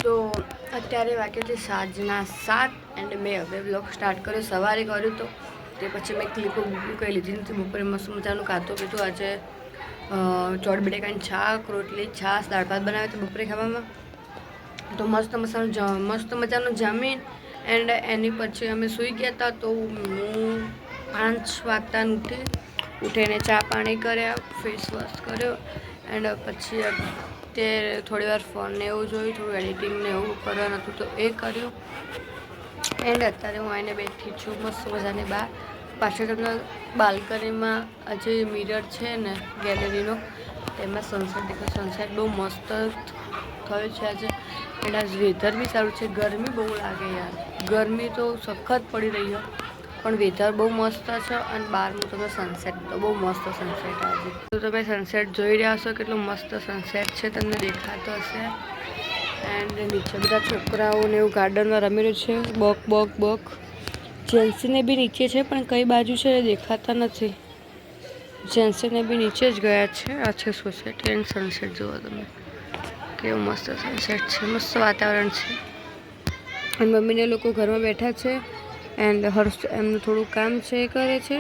તો અત્યારે વાગે છે સાંજના 7 એન્ડ મેં હવે બ્લોગ સ્ટાર્ટ કર્યો. સવારે કર્યું તો તે પછી મેં ક્લિપો કંઈ લીધી નથી. બપોરે મસ્ત મજાનું ખાતું પીધું. આજે ચોળ બટેકાની શાક, રોટલી, છાશ, દાળ ભાત બનાવ્યા તો બપોરે ખાવામાં. તો મસ્ત મજાનું જમીન એન્ડ એની પછી અમે સૂઈ ગયા હતા. તો હું 5 વાગતાનું ઉઠીને ચા પાણી કર્યા, ફેસ વોશ કર્યો એન્ડ પછી તે થોડી વાર ફોન ને એવું જોયું, થોડું એડિટિંગ ને એવું કરવાનું હતું તો એ કર્યું. એન્ડ અત્યારે હું આવીને બેઠી છું મસ્ત મજાની બહાર. પાછળ તમને બાલ્કનીમાં આજે મિરર છે ને ગેલેરીનો, તેમાં સનસેટ દેખાય. સનસેટ બહુ મસ્ત થયો છે આજે. એન્ડ આજ વેધર બી સારું છે. ગરમી બહુ લાગે યાર, ગરમી તો સખત પડી રહી છે પણ વેધર બહુ મસ્ત છે. અને બહારનું તમે સનસેટ તો બહુ મસ્ત સનસેટ આજે. તો તમે સનસેટ જોઈ રહ્યા હશો, કેટલો મસ્ત સનસેટ છે, તમને દેખાતો હશે. એન્ડ નીચે બધા છોકરાઓને એવું ગાર્ડનમાં રમી રહ્યું છે. બોક જેન્સીને બી નીચે છે પણ કઈ બાજુ છે દેખાતા નથી. જેન્સીને બી નીચે જ ગયા છે. આ છે સોસાયટી એન્ડ સનસેટ જોવો તમે, કેવું મસ્ત સનસેટ છે, મસ્ત વાતાવરણ છે. અને મમ્મીને લોકો ઘરમાં બેઠા છે એન્ડ હર્ષ એમનું થોડું કામ છે એ કરે છે.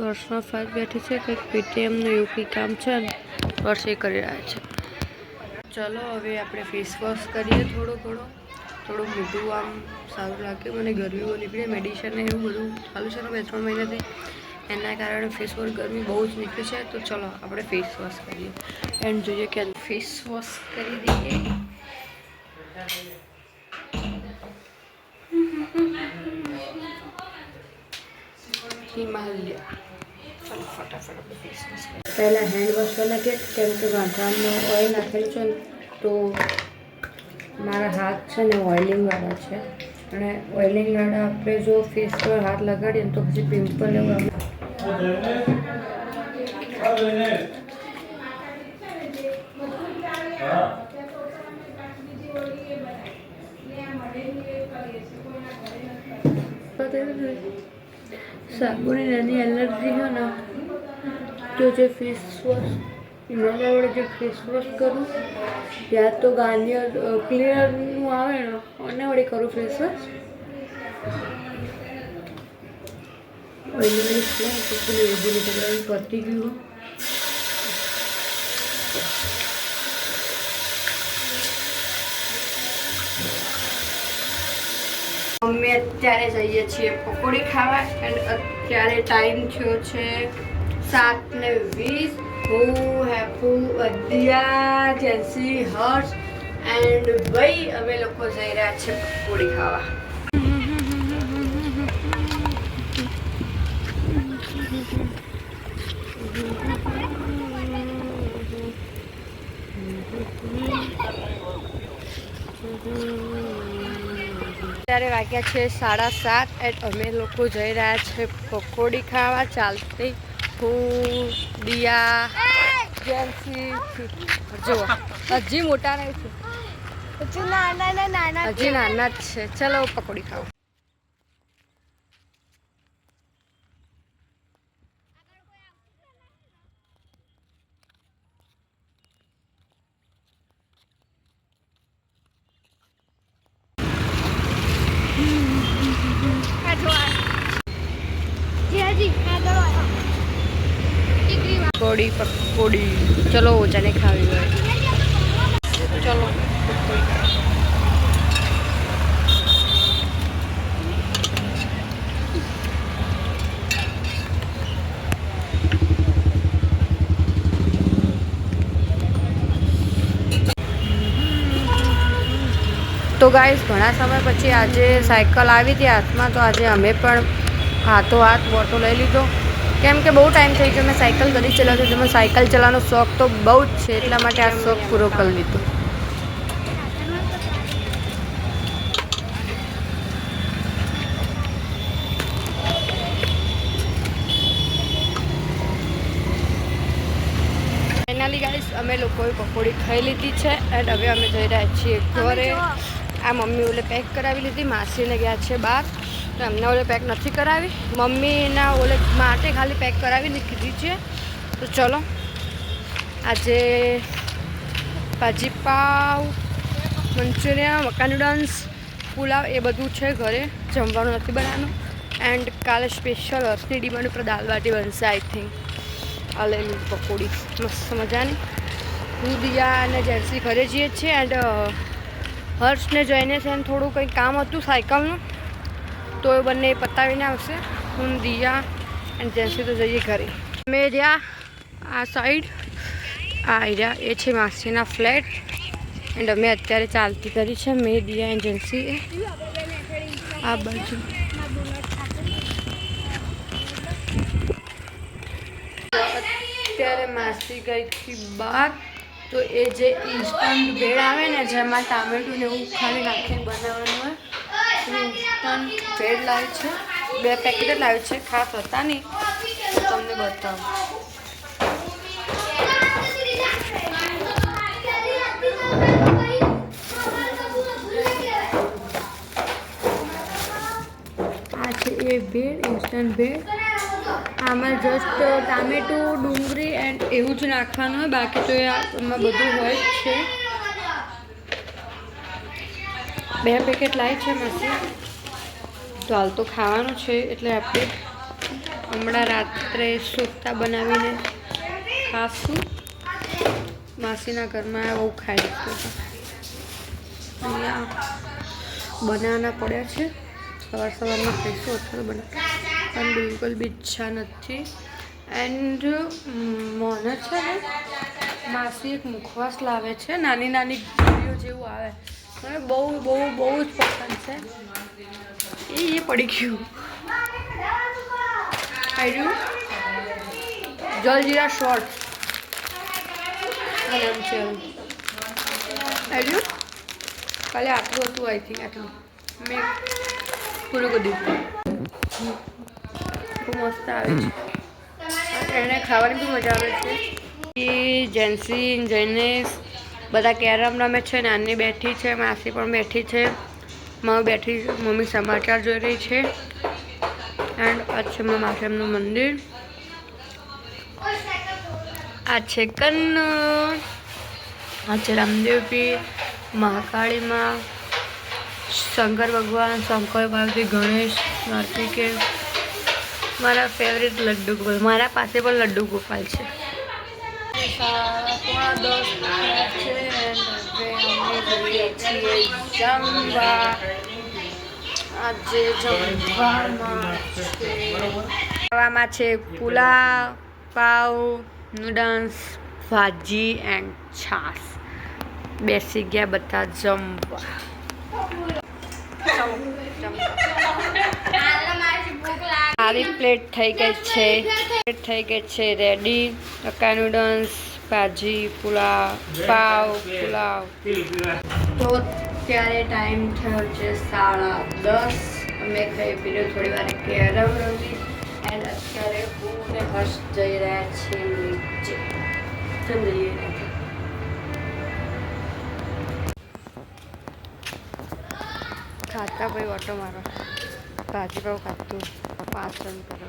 વર્ષના ફાઇલ બેઠી છે, કંઈક પેટીએમનું એવું કંઈ કામ છે ને વર્ષ એ કરી રહ્યા છે. ચલો હવે આપણે ફેસ વોશ કરીએ. થોડું મોઢું આમ સારું લાગે. મને ગરમી બહુ નીકળે, મેડિસિન ને એવું બધું ચાલુ છે ને 2-3 મહિનાથી, એના કારણે ફેસ પર ગરમી બહુ જ નીકળે છે. તો ચલો આપણે ફેસ વોશ કરીએ એન્ડ જોઈએ કે ફેસ વોશ કરી દઈએ. હિમાલય ફટાફટ ફેસ વોશ પહેલાં હેન્ડ વોશ કરી નાખીએ, કેમ કે વાંધામાં ઓઇલ નાખેલું છે ને તો મારા હાથ છે ને ઓઇલિંગવાળા છે. અને ઓઇલિંગવાળા આપણે જો ફેસ પર હાથ લગાડીએ તો પછી પિમ્પલ એવું સાબુની નાની એલર્જી હોય ને તો જે ફેસ વોશ હિમાલય વડે જે ફેસ વોશ કરું, યા તો ગાર્નિયર ક્લિયરનું આવે ને અને વડે કરું ફેસ વોશ. ઓઇલી પતી ગયું. અમે અત્યારે જઈએ છીએ પકોડી ખાવા એન્ડ અત્યારે ટાઈમ થયો છે 7:20. હું હેપુ, અદિયા, જેન્સી, હર્ષ એન્ડ ભાઈ અમે લોકો જઈ રહ્યા છે પકોડી ખાવા. અત્યારે વાગ્યા છે 7:30 એન્ડ અમે લોકો જઈ રહ્યા છે પકોડી ખાવા ચાલતી. હું, દિયા, જેન્સી, જુઓ હજી મોટા નહીં છે, હજી નાના જ છે. ચલો પકોડી ખાઓ. પકોડી ચલો ઓજાને ખાવી હોય ચલો. તો ગાઈસ ઘણા સમય પછી આજે સાયકલ આવી હતી હાથમાં, તો આજે અમે પણ હાથો હાથ બોટો લઈ લીધો. કેમ કે બહુ ટાઈમ થઈ ગયો મેં સાયકલ કરી ચલાવતી. તમે સાયકલ ચલાવવાનો શોખ તો બહુ જ છે, એટલા માટે આ શોખ પૂરો કરી લીધો. ફાઇનલી ગાઈસ અમે લોકોએ પકોડી ખાઈ લીધી છે એન્ડ હવે અમે જઈ રહ્યા છીએ ઘરે. આ મમ્મી ઓલે પેક કરાવી લીધી, માસીને ગયા છે બહાર તો એમને ઓલે પેક નથી કરાવી. મમ્મીના ઓલે માટે ખાલી પેક કરાવીને કીધી છે. તો ચલો આજે ભાજી પાવ, મંચુરિયન, મકા નૂડલ્સ, પુલાવ એ બધું છે ઘરે, જમવાનું નથી બનાવવાનું. એન્ડ કાલે સ્પેશિયલ અર્થની ડિમાન્ડ ઉપર દાલ બાટી બનશે આઈ થિંક. આલેલી પકોડી મસ્ત મજાની. હું દિયા અને જેન્સી ઘરે જઈએ છીએ. એન્ડ હર્ષને જોઈને છે ને થોડું કંઈ કામ હતું સાયકલનું, તો એ બંને પતાવીને આવશે. હું દિયા એન્ડ જેન્સી તો જઈએ ઘરે. મેં રહ્યા આ સાઈડ, આ એરિયા એ છે માસીના ફ્લેટ. એન્ડ અમે અત્યારે ચાલતી કરી છે મેં, દિયા એન્ડ જેન્સીએ. આ બાજુ અત્યારે માસી ગઈ હતી બહાર, તો એ જે ઇન્સ્ટન્ટ ભેળ આવે ને જેમાં ટામેટું ને એવું ખાલી નાખીને બનાવવાનું હોય, ઇન્સ્ટન્ટ ભેળ લાવી છે. 2 પેકેટ લાવી છે, ખાસ હતા નહીં, તમને બતાવું. આ છે એ ભેળ, ઇન્સ્ટન્ટ ભેળ. આમાં જસ્ટ ટામેટું, ડુંગળી એન્ડ એવું જ નાખવાનું હોય, બાકી તો એમાં બધું હોય જ છે. 2 પેકેટ લાવી છે માસી, તો હાલ તો ખાવાનું છે એટલે આપણે હમણાં રાત્રે સોતા બનાવીને ખાશું. માસીના ઘરમાં બહુ ખાઈ લીધું. અહીંયા બનાવવાના પડ્યા છે, સવારમાં ખાઈશું. અત્યારે બનાવ પણ બિલકુલ બી ઈચ્છા નથી. એન્ડ મને છે ને માસી એક મુખવાસ લાવે છે, નાની નાની ગોળીઓ જેવું આવે, મને બહુ બહુ બહુ જ પસંદ છે. એ પડી ગયું. આવ્યું જલજીરા શોર્ટ નામ છે. આવ્યું કાલે આટલું હતું આઈ થિંક, આટલું મેં પૂરું કરી દીધું. બહુ મસ્ત આવે છે, એને ખાવાની બી મજા આવે છે. એ જેન્સી જૈનેશ બધા કેરમ રમે છે. નાની બેઠી છે, માસી પણ બેઠી છે, મમ્મી બેઠી, મમ્મી સમાચાર જોઈ રહી છે. એન્ડ આ છે મારા માસેમનું મંદિર. આ છે કન્નુ, આ છે રામદેવપી, મહાકાળીમાં, શંકર ભગવાન, શંકર પાર્વતી, ગણેશ, કાર્તિકેય. મારા ફેવરેટ લડ્ડુ ગોપાલ, મારા પાસે પણ લડ્ડુ ગોપાલ છે. 10:30 છે. જમવા આજે જમવામાં છે પુલાવ, પાવ, નૂડલ્સ, ભાજી એન્ડ છાશ. બેસી ગયા બધા જમવા. મારી પ્લેટ થઈ ગઈ છે રેડી. મકા નૂડલ્સ, ભાજી, પુલાવ, પાવ, પુલાવ. તો અત્યારે ટાઈમ થયો છે 10:30. અમે ખાઈ પીને થોડી વાર કેરમ રમી. એન્ડ અત્યારે હું ને હર્ષ જઈ રહ્યા છીએ નીચે. જઈએ ખાતા ભાઈ ઓટો મારો, ભાજી પાવ ખાતું 5 રન કરો.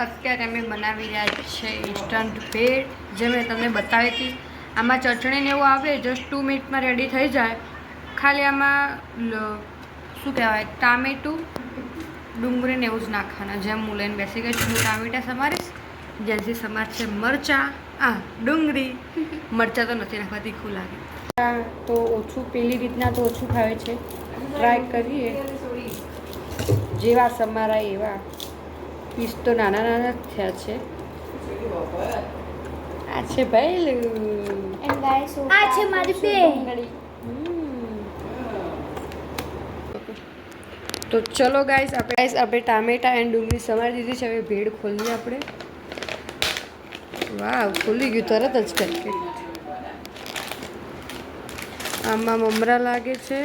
અત્યારે અમે બનાવી રહ્યા છે ઇન્સ્ટન્ટ ભેળ, જે મેં તમને બતાવી હતી. આમાં ચટણી ને એવું આવે, જસ્ટ 2 મિનિટમાં રેડી થઈ જાય. ખાલી આમાં શું કહેવાય, ટામેટું, ડુંગળી ને એવું જ નાખવાના. જેમ હું લઈને બેસી ગઈ છું, હું ટામેટા સમારીશ, જેથી સમાર છે મરચાં, ડુંગળી. મરચાં તો નથી નાખવા, તીખું લાગે તો ઓછું, પેલી રીતના તો ઓછું ખાવે છે. ટ્રાય કરીએ જેવા સમારાય એવા. પીસ તો નાના નાના જ થયા છે. આ છે ભાઈ, આ છે મારી બેન. તો ચલો ગાઈસ, આપણે ટામેટા એન્ડ ડુંગળી સમારી દીધી છે. હવે ભેળ ખોલીએ આપણે. વાવ, ખુલી ગયું તરત જ પેકેટ. આમાં મમરા લાગે છે,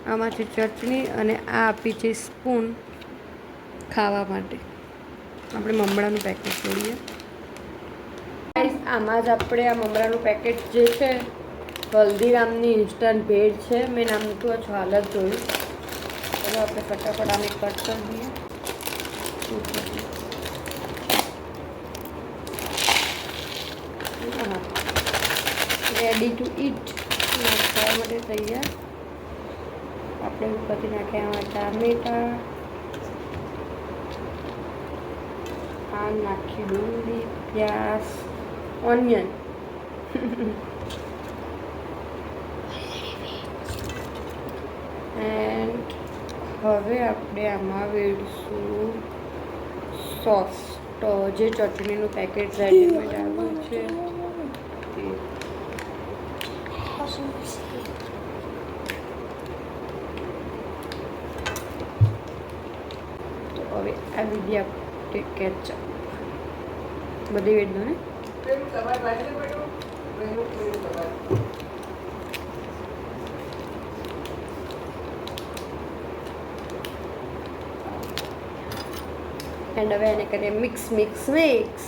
આમાંથી ચટણી, અને આ આપી છે સ્પૂન ખાવા માટે. આપણે મમરાનું પેકેટ જોડીએ. આમાં જ આપણે આ મમરાનું પેકેટ જે છે, હલ્દીરામની ઇન્સ્ટન્ટ ભેળ છે. મેં નામ નહોતું હજુ હાલ જ જોયું. ચલો આપણે ફટાફટ આને કટ કરી દઈએ. હા રેડી ટુ ઈટ ખાવા માટે તૈયાર. આપણે ઉપરથી નાખ્યા આમાં ટામેટા, આ નાખી ડુંગળી, પ્યાજ, ઓનિયન. એન્ડ હવે આપણે આમાં વેડશું સોસ. તો જે ચટણીનું પેકેટ રેડીમેડ આવ્યું છે તે. તો હવે આવી ગયા આપણે કેચઅપ. બધી વેડ દો ને. એન્ડ હવે એને કરીએ મિક્સ મિક્સ મિક્સ.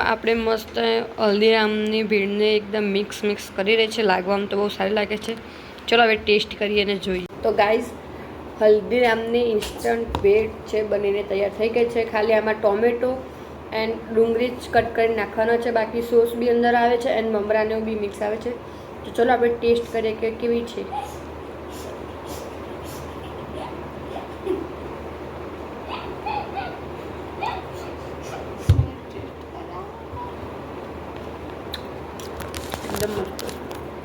આપણે મસ્ત હલ્દીરામની ભીડને એકદમ મિક્સ કરી રહી છે. લાગવામાં તો બહુ સારી લાગે છે. ચલો હવે ટેસ્ટ કરીએ અને જોઈએ. તો ગાઈઝ હલ્દીરામની ઇન્સ્ટન્ટ ભેળ છે બનીને તૈયાર થઈ ગઈ છે. ખાલી આમાં ટોમેટો એન્ડ ડુંગળી જ કટ કરીને નાખવાનો છે. બાકી સોસ બી અંદર આવે છે એન્ડ મમરાને બી મિક્સ આવે છે. તો ચલો આપણે ટેસ્ટ કરીએ કે કેવી છે. એકદમ મસ્ત.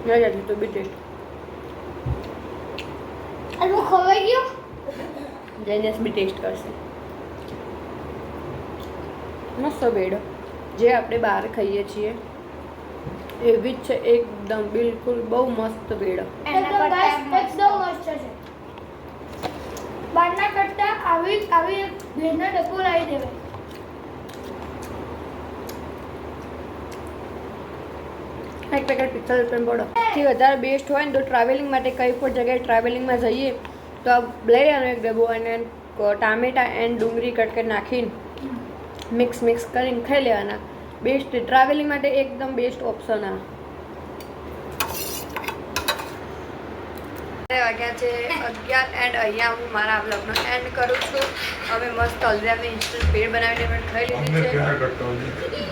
નહીં જતી તો બી ટેસ્ટ. ખવાઈ ગયો. જૈનેશ બી ટેસ્ટ કરશે. મસ્ત ભેળ જે આપણે બહાર ખાઈએ છીએ એવી જ છે એકદમ. બિલકુલ બહુ મસ્ત ભેળ. એકદમ મસ્ત છે. બહારના કરતા આવી ભેળના ડબ્બો લાવી દેવાય. એક પેકેટ પિક્ચર પણ પડો. સૌથી વધારે બેસ્ટ હોય ને તો ટ્રાવેલિંગ માટે કંઈ પણ જગ્યાએ ટ્રાવેલિંગમાં જઈએ તો આ લઈ લેવાનો એક ડબ્બો અને ટામેટા એન્ડ ડુંગળી કટ કરી નાખીને મિક્સ કરીને ખાઈ લેવાના. બેસ્ટ ટ્રાવેલિંગ માટે એકદમ બેસ્ટ ઓપ્શન આ. વાગ્યા છે 11 એન્ડ અહીંયા હું મારા બ્લોગનો એન્ડ કરું છું. હવે મસ્ત હલ્દીરામની ઇન્સ્ટન્ટ ભેળ બનાવીને પણ ખાઈ લીધી છે.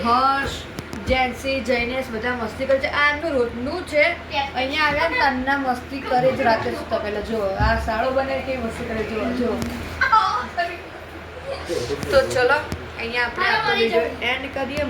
હર્ષ, જેન્સી, જૈનેશ બધા મસ્તી કરે છે. આ એમનું રોજનું છે. અહીંયા આવ્યા ને તન્ના મસ્તી કરે જ રાતે સુતા પહેલા. જો આ સાળો બને કેવી મસ્તી કરે જો. તો ચલો અહીંયા આપણે આપણો વિડીયો એન્ડ કરીએ.